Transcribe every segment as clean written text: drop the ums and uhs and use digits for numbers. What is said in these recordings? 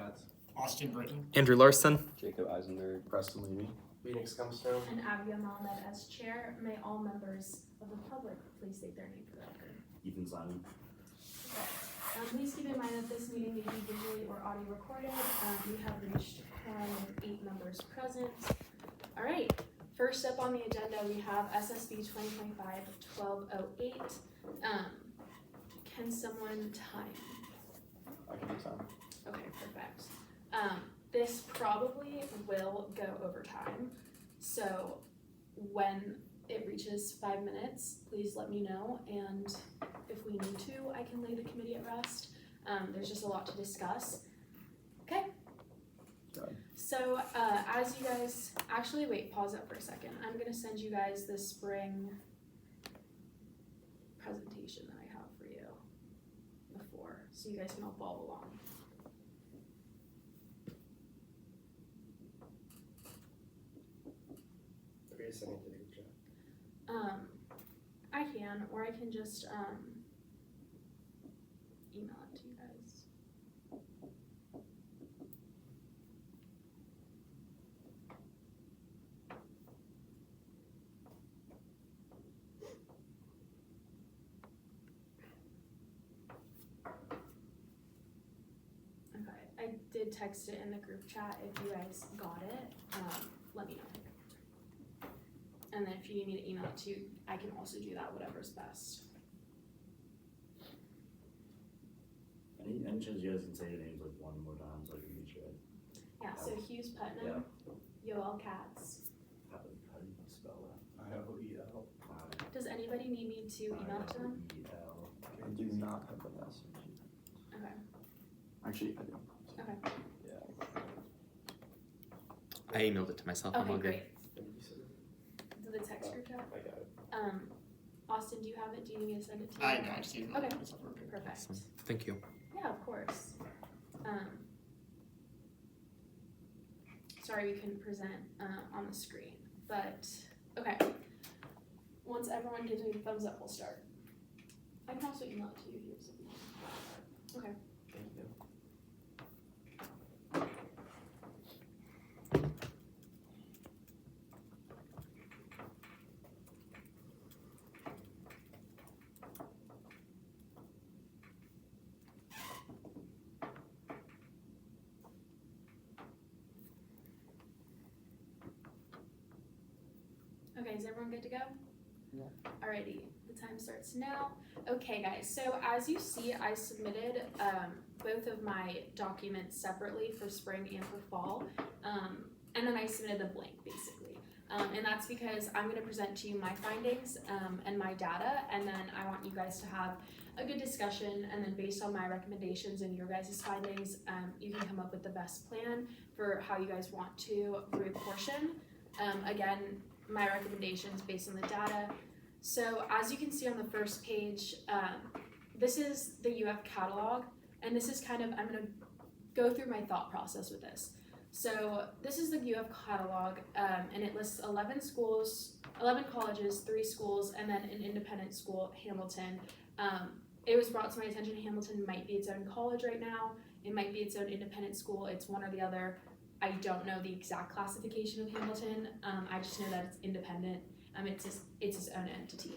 Katz, Austin Britton, Andrew Larson. Jacob Eisenberg, Preston Levy. Phoenix Scumstone, And Abigail Malmed as chair. May all members of the public please state their name for the record. Ethan Simon. Please keep in mind that this meeting may be visually or audio recorded. We have reached a quorum of 8 members present. All right, first up on the agenda, we have SSB 2025-1208. Can someone time? I can do time. Okay, perfect. This probably will go over time, so when it reaches 5 minutes, please let me know, and if we need to, I can lay the committee at rest. There's just a lot to discuss. Okay? Good. So as you guys, actually wait, pause it for a second. I'm gonna send you guys the spring presentation that I have for you before, so you guys can all follow along. okay, send it to the group chat. I can, or I can just email it to you guys. Okay, I did text it in the group chat. If you guys got it, let me know. And then if you need me to email it to you, I can also do that, whatever's best. Any chance you guys can say your names like one more time so I can make sure? Yeah, so Hughes Putnam, Yoel Katz. How do you spell that? IOEL. Does anybody need me to email it to them? IOEL. I do not have the message. Okay, Actually, I do. okay. Yeah. I emailed it to myself. I'm all Okay, good. great. Did the text group chat? I got it. Austin, do you have it? Do you need me to send it to you? I don't see it. Okay. It's over. Perfect. Awesome. Thank you. Yeah, of course. Sorry we couldn't present on the screen, but okay. Once everyone gives me the thumbs up, we'll start. I can also email it to you here. So okay. Thank you. Okay, is everyone good to go? Yeah. Alrighty, the time starts now. Okay guys, so as you see, I submitted both of my documents separately for spring and for fall, and then I submitted a blank basically. And that's because I'm gonna present to you my findings and my data, and then I want you guys to have a good discussion, and then based on my recommendations and your guys' findings, you can come up with the best plan for how you guys want to reapportion. Again, my recommendations based on the data. So as you can see on the first page, this is the UF catalog, and this is kind of, I'm gonna go through my thought process with this. So this is the UF catalog, and it lists 11 schools, 11 colleges, 3 schools, and then an independent school, Hamilton. It was brought to my attention Hamilton might be its own college right now. It might be its own independent school. It's one or the other. I don't know the exact classification of Hamilton. I just know that it's independent. It's its own entity.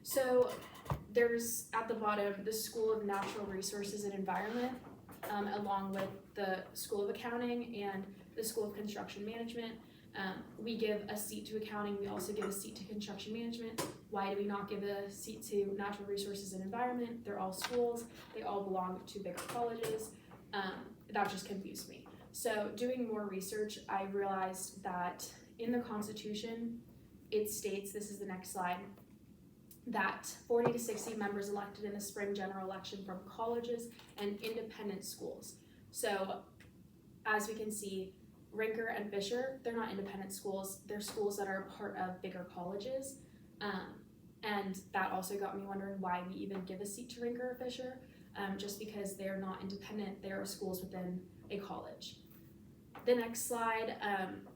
So there's at the bottom the School of Natural Resources and Environment, along with the School of Accounting and the School of Construction Management. We give a seat to accounting. We also give a seat to construction management. Why do we not give a seat to natural resources and environment? They're all schools. They all belong to bigger colleges. That just confused me. So doing more research, I realized that in the Constitution, it states, this is the next slide, that 40 to 60 members elected in the spring general election from colleges and independent schools. So as we can see, Rinker and Fisher, they're not independent schools. They're schools that are part of bigger colleges. And that also got me wondering why we even give a seat to Rinker or Fisher, just because they're not independent. They are schools within a college. The next slide,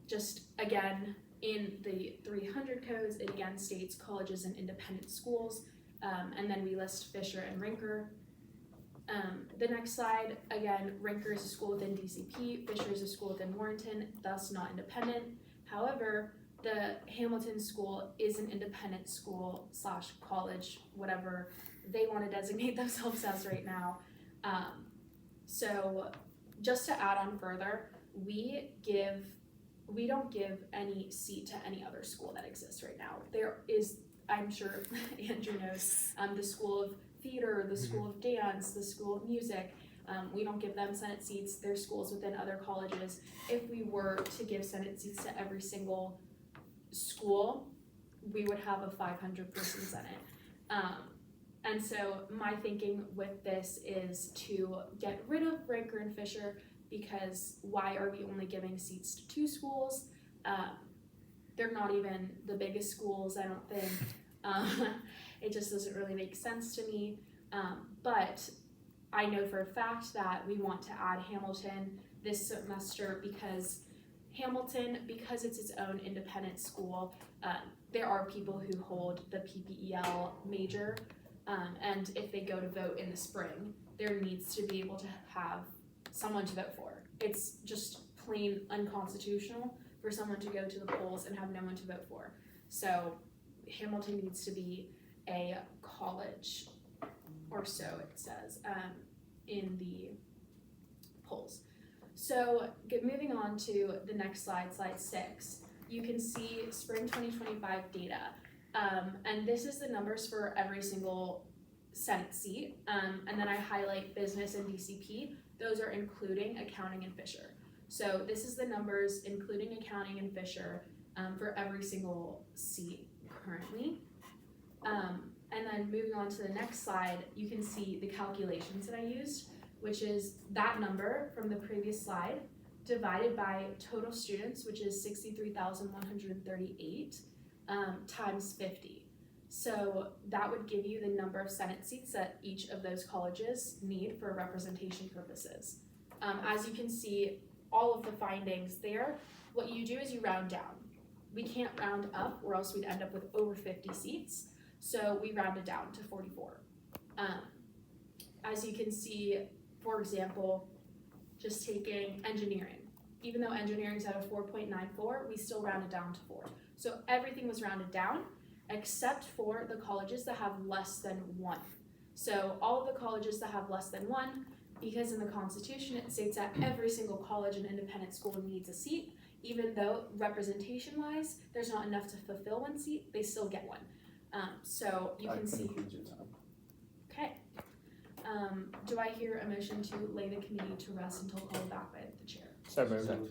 just again, in the 300 codes, it again states colleges and independent schools, and then we list Fisher and Rinker. The next slide, again, Rinker is a school within DCP, Fisher is a school within Warrenton, thus not independent. However, the Hamilton school is an independent school / college, whatever they want to designate themselves as right now. So just to add on further, we don't give any seat to any other school that exists right now. There is, I'm sure Andrew knows, the School of Theater, the School of Dance, the School of Music. We don't give them Senate seats. There's schools within other colleges. If we were to give Senate seats to every single school, we would have a 500-person Senate. And so my thinking with this is to get rid of Rinker and Fisher, because why are we only giving seats to 2 schools? They're not even the biggest schools, I don't think. It just doesn't really make sense to me. But I know for a fact that we want to add Hamilton this semester because Hamilton, because it's its own independent school, there are people who hold the PPEL major, and if they go to vote in the spring, there needs to be able to have someone to vote for. It's just plain unconstitutional for someone to go to the polls and have no one to vote for. So Hamilton needs to be a college, or so it says, in the polls. So moving on to the next slide, slide 6, you can see spring 2025 data. And this is the numbers for every single Senate seat. And then I highlight business and DCP. Those are including accounting and Fisher. So this is the numbers including accounting and Fisher for every single seat currently. And then moving on to the next slide, you can see the calculations that I used, which is that number from the previous slide divided by total students, which is 63,138 times 50. So that would give you the number of Senate seats that each of those colleges need for representation purposes. As you can see, all of the findings there, what you do is you round down. We can't round up or else we'd end up with over 50 seats. So we rounded down to 44. As you can see, for example, just taking engineering. Even though engineering's at a 4.94, we still rounded down to 4. So everything was rounded down except for the colleges that have less than 1. So all of the colleges that have less than 1, because in the Constitution it states that every single college and independent school needs a seat, even though representation-wise, there's not enough to fulfill 1 seat, they still get 1. So you can see. Includes your time. Okay. Do I hear a motion to lay the committee to rest until called back by the chair? So moved. So